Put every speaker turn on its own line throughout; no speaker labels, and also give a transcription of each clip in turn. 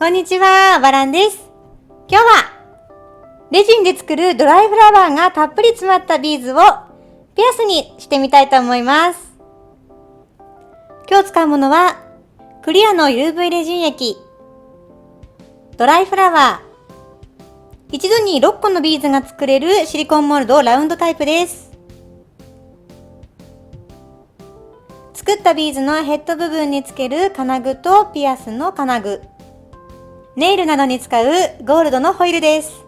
こんにちは、バランです。今日はレジンで作るドライフラワーがたっぷり詰まったビーズをピアスにしてみたいと思います。今日使うものはクリアの UV レジン液、ドライフラワー、一度に6個のビーズが作れるシリコンモールドラウンドタイプです。作ったビーズのヘッド部分につける金具とピアスの金具、ネイルなどに使うゴールドのホイールです。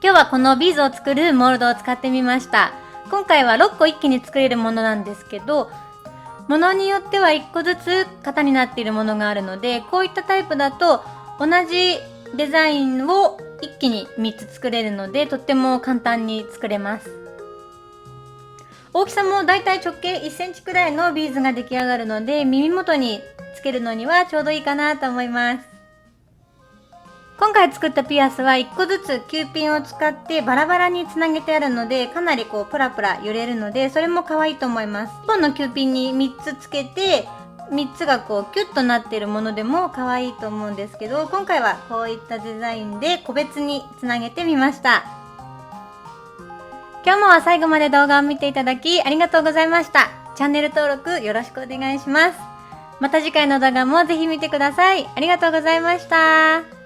今日はこのビーズを作るモールドを使ってみました。今回は6個一気に作れるものなんですけど、ものによっては1個ずつ型になっているものがあるので、こういったタイプだと同じデザインを一気に3つ作れるので、とっても簡単に作れます。大きさもだいたい直径1センチくらいのビーズが出来上がるので、耳元につけるのにはちょうどいいかなと思います。今回作ったピアスは1個ずつ9ピンを使ってバラバラにつなげてあるので、かなりこうプラプラ揺れるので、それも可愛いと思います。1本の9ピンに3つつけて、3つがこうキュッとなっているものでも可愛いと思うんですけど、今回はこういったデザインで個別につなげてみました。今日も最後まで動画を見ていただきありがとうございました。チャンネル登録よろしくお願いします。また次回の動画もぜひ見てください。ありがとうございました。